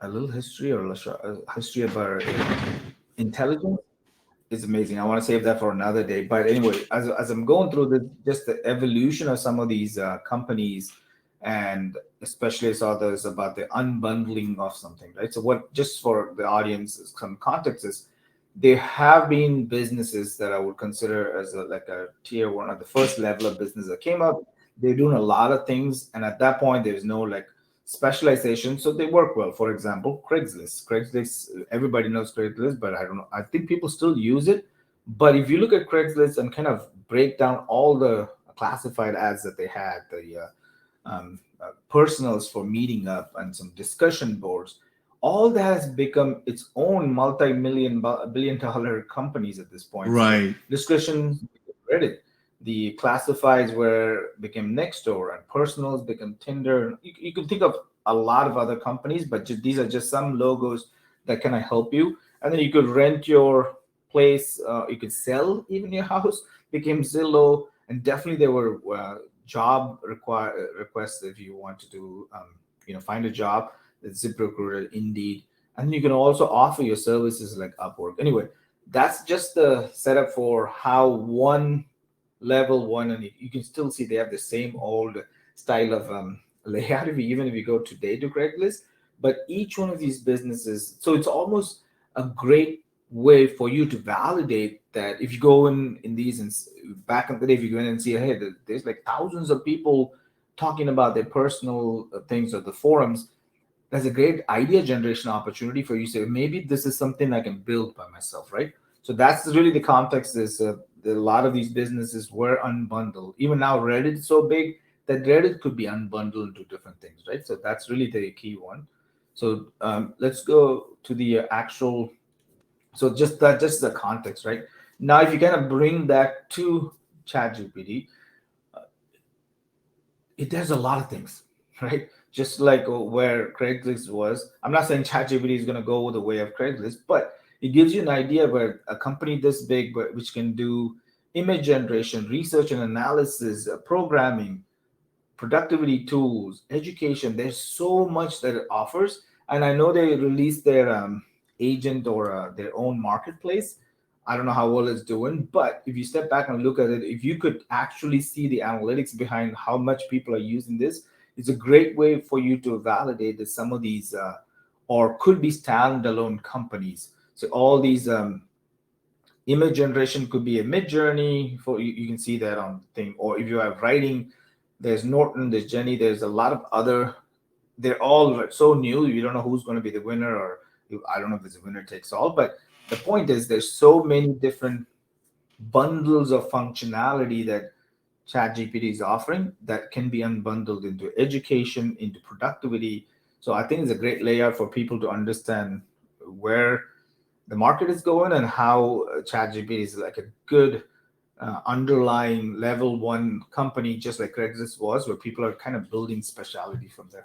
a little history or history about intelligence is amazing. I want to save that for another day. But anyway, as I'm going through this, just the evolution of some of these companies, and especially I saw this about the unbundling of something, right? So what, just for the audience, some context is there have been businesses that I would consider as like a tier one or the first level of business that came up. They're doing a lot of things, and at that point, there's no like specialization, so they work well. For example, Craigslist. Craigslist, everybody knows Craigslist, but I don't know. I think people still use it. But if you look at Craigslist and kind of break down all the classified ads that they had, the personals for meeting up and some discussion boards, all that has become its own billion dollar companies at this point. So the Right. discussion Reddit, the classifieds were became Nextdoor, and personals become Tinder. You can think of a lot of other companies, but these are just some logos that kind of help you. And then you could rent your place. You could sell even your house. Became Zillow, and definitely there were job requests if you want to do, find a job. ZipRecruiter, Indeed, and then you can also offer your services like Upwork. Anyway, that's just the setup for how one level one, and you can still see they have the same old style of layout even if you go today to Craigslist. But each one of these businesses, so it's almost a great way for you to validate that if you go in these, and back in the day, if you go in and see, hey, there's like thousands of people talking about their personal things or the forums, that's a great idea generation opportunity for you to say maybe this is something I can build by myself, right? So that's really the context. Is a lot of these businesses were unbundled. Even now Reddit is so big that Reddit could be unbundled into different things, right? So that's really the key one. So let's go to the actual, so just the context, right? Now if you kind of bring that to ChatGPT, it does a lot of things, right? Just like where Craigslist was. I'm not saying ChatGPT is going to go the way of Craigslist, but it gives you an idea where a company this big, which can do image generation, research and analysis, programming, productivity tools, education. There's so much that it offers. And I know they released their agent or their own marketplace. I don't know how well it's doing, but if you step back and look at it, if you could actually see the analytics behind how much people are using this, it's a great way for you to validate that some of these or could be standalone companies. So all these image generation could be a mid journey for you, you can see that on thing. Or if you have writing, there's Norton, there's Jenny, there's a lot of other, they're all so new, you don't know who's going to be the winner, or I don't know if it's a winner takes all. But the point is there's so many different bundles of functionality that ChatGPT is offering that can be unbundled into education, into productivity. So I think it's a great layout for people to understand where the market is going and how ChatGPT is like a good underlying level one company, just like Craigslist was, where people are kind of building specialty from there.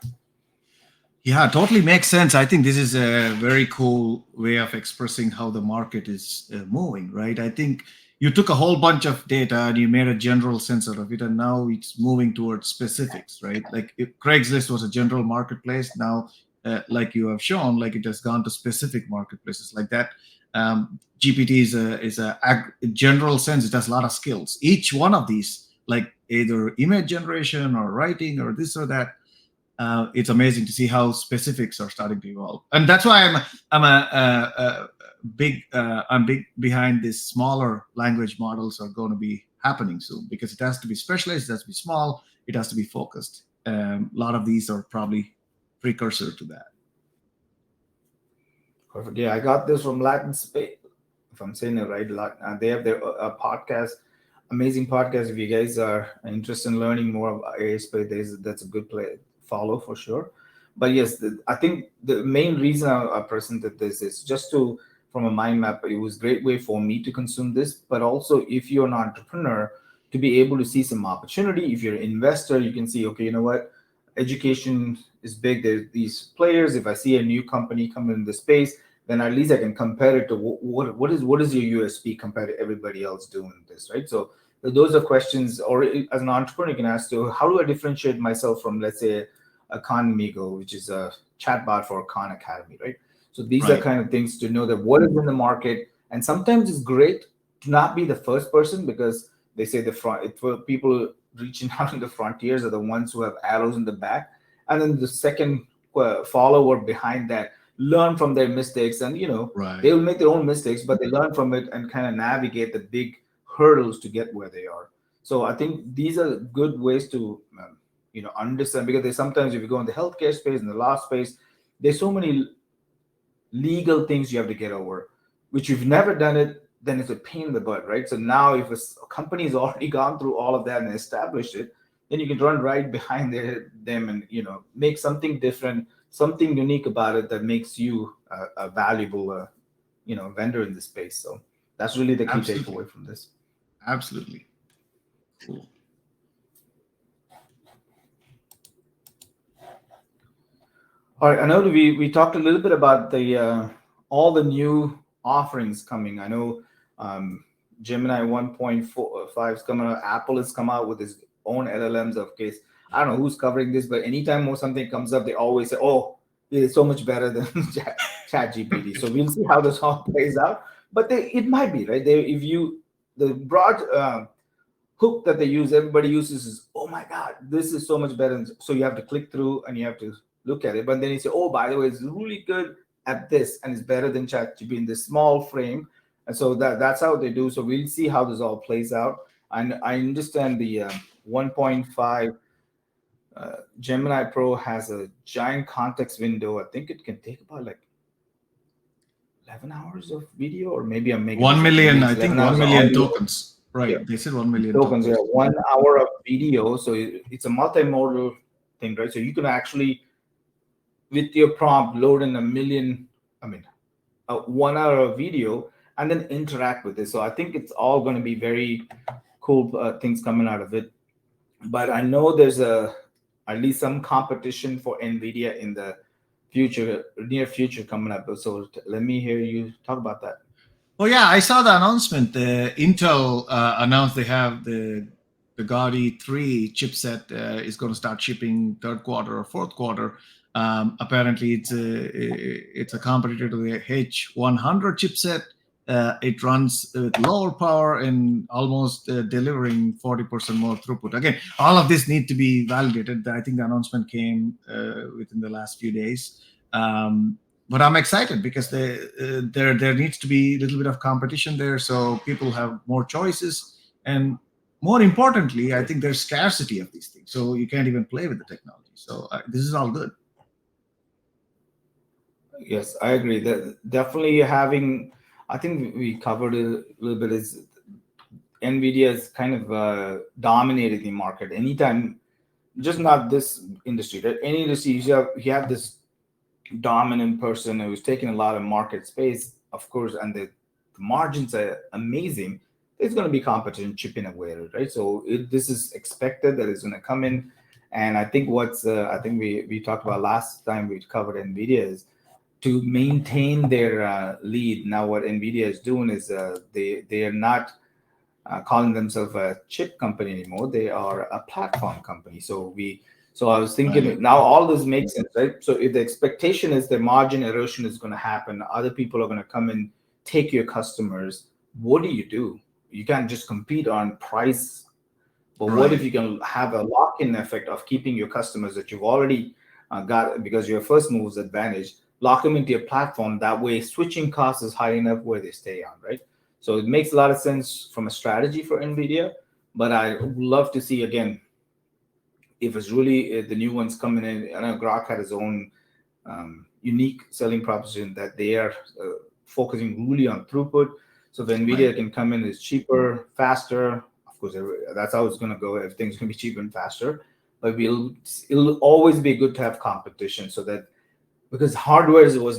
Yeah, totally makes sense. I think this is a very cool way of expressing how the market is moving, right? I think you took a whole bunch of data and you made a general sense out of it, and now it's moving towards specifics, right? Like if Craigslist was a general marketplace, now, like you have shown, like it has gone to specific marketplaces like that. GPT is a general sense. It has a lot of skills. Each one of these, like either image generation or writing or this or that, it's amazing to see how specifics are starting to evolve, and that's why I'm big behind these smaller language models are going to be happening soon, because it has to be specialized, it has to be small, it has to be focused. A lot of these are probably precursor to that. Perfect. Yeah, I got this from Latin Space, if I'm saying it right. They have their podcast, amazing podcast. If you guys are interested in learning more about AI space, that's a good play follow for sure. But yes, I think the main reason I presented this is just to, from a mind map, it was a great way for me to consume this, but also if you're an entrepreneur, to be able to see some opportunity. If you're an investor, you can see, okay, you know what, education is big. There's these players. If I see a new company come in the space, then at least I can compare it to what is your USP compared to everybody else doing this, right? So those are questions, or as an entrepreneur, you can ask, so how do I differentiate myself from, let's say, a Khan Migo, which is a chatbot for Khan Academy, right? So these are Right. kind of things to know that what is in the market. And sometimes it's great to not be the first person, because they say the front, it, for people reaching out in the frontiers are the ones who have arrows in the back. And then the second follower behind that learn from their mistakes, and Right. they will make their own mistakes, but they learn from it and kind of navigate the big hurdles to get where they are. So I think these are good ways to understand, because there's sometimes if you go in the healthcare space and the law space, there's so many legal things you have to get over, which you've never done it, then it's a pain in the butt, right? So now if a company has already gone through all of that and established it, then you can run right behind them and make something different, something unique about it that makes you a valuable vendor in this space. So that's really the key Absolutely. takeaway from this. Absolutely. Cool. All right, I know we talked a little bit about the all the new offerings coming. I know Gemini 1.45 is coming out. Apple has come out with its own LLMs of case. I don't know who's covering this, but anytime more something comes up, they always say, "Oh, it is so much better than Chat GPT." So we'll see how this all plays out. But it might be right. If you the broad hook that they use, everybody uses is, "Oh my God, this is so much better." So you have to click through and you have to look at it. But then you say, "Oh, by the way, it's really good at this and it's better than ChatGPT in this small frame." And so that's how they do. So we'll see how this all plays out. And I understand the 1.5 Gemini Pro has a giant context window. I think it can take about like 11 hours of video, or maybe I'm making 1 this up. million, Maybe I it's think 11 1 hours of million audio. tokens. Yeah, Right. They said 1 million tokens. Yeah, tokens. 1 hour of video. So it's a multimodal thing, right? So you can actually, with your prompt, load in a million, I mean, 1 hour of video and then interact with it. So I think it's all going to be very cool things coming out of it. But I know there's at least some competition for Nvidia in the near future coming up. So let me hear you talk about that. Oh yeah, I saw the announcement. Intel announced they have the Gaudi 3 chipset is going to start shipping third quarter or fourth quarter. Apparently, it's a competitor to the H100 chipset. It runs with lower power and almost delivering 40% more throughput. Again, all of this need to be validated. I think the announcement came within the last few days. But I'm excited because there needs to be a little bit of competition there, so people have more choices, and more importantly, I think there's scarcity of these things, so you can't even play with the technology. So this is all good. Yes, I agree. That definitely having, I think we covered it a little bit, is Nvidia is kind of dominating the market. Anytime, just not this industry, right? Any industry, you have this dominant person who's taking a lot of market space, of course, and the margins are amazing. There's going to be competition chipping away at it, right? So this is expected that it's going to come in. And I think I think we talked about last time we covered Nvidia is to maintain their lead. Now, what Nvidia is doing is they are not calling themselves a chip company anymore. They are a platform company. So I was Right. thinking now all this makes sense, right? So if the expectation is the margin erosion is going to happen, other people are going to come and take your customers. What do? You can't just compete on price, but what if Right. you can have a lock-in effect of keeping your customers that you've already got, because your first move's advantage, lock them into your platform. That way, switching cost is high enough where they stay on, right? So it makes a lot of sense from a strategy for Nvidia. But I would love to see again if it's really the new ones coming in. I know Grok had his own unique selling proposition that they are focusing really on throughput. So if Right. Nvidia can come in, is cheaper, faster. Of course, that's how it's going to go. Everything's going to be cheaper and faster. But it'll always be good to have competition, so that, because hardware was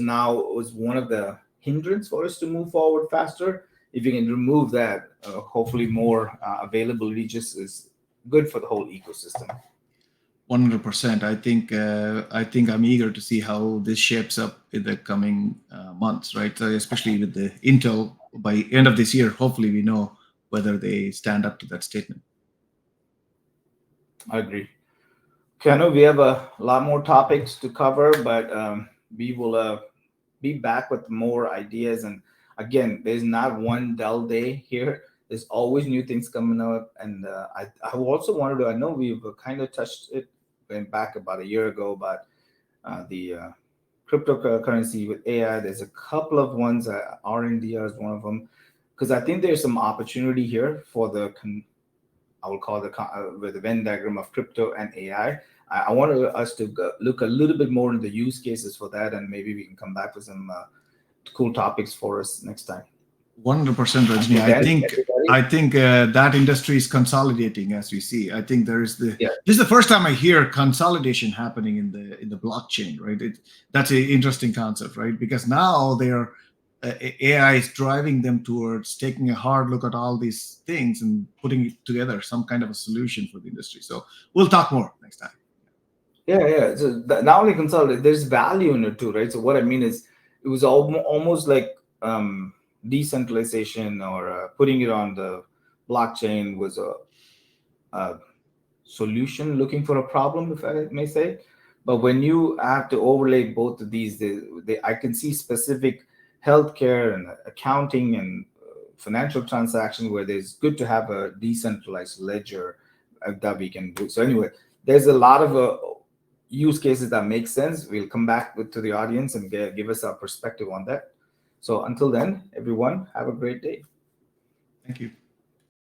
one of the hindrance for us to move forward faster. If you can remove that, hopefully more availability just is good for the whole ecosystem. 100%. I think I'm eager to see how this shapes up in the coming months, right? So especially with the Intel, by end of this year, hopefully we know whether they stand up to that statement. I agree. Okay, I know we have a lot more topics to cover, but we will be back with more ideas. And again, there's not one dull day here. There's always new things coming up. And I also wanted to, I know we've kind of touched it, went back about a year ago, but the cryptocurrency with AI, there's a couple of ones, R&D is one of them, because I think there's some opportunity here for I will call with the Venn diagram of crypto and AI. I wanted us to look a little bit more into the use cases for that, and maybe we can come back with some cool topics for us next time. 100%, Rajni. Until then, everybody, I think that industry is consolidating as we see. I think yeah, this is the first time I hear consolidation happening in the blockchain, right? That's an interesting concept, right? Because now they're AI is driving them towards taking a hard look at all these things and putting together some kind of a solution for the industry. So we'll talk more next time. yeah. So not only consolidate, there's value in it too, right? So what I mean is, it was almost like decentralization or putting it on the blockchain was a solution looking for a problem, if I may say. But when you have to overlay both of these, I can see specific healthcare and accounting and financial transactions where there's good to have a decentralized ledger that we can do. So anyway, there's a lot of use cases that make sense. We'll come back to the audience and give us our perspective on that. So until then, everyone, have a great day. Thank you.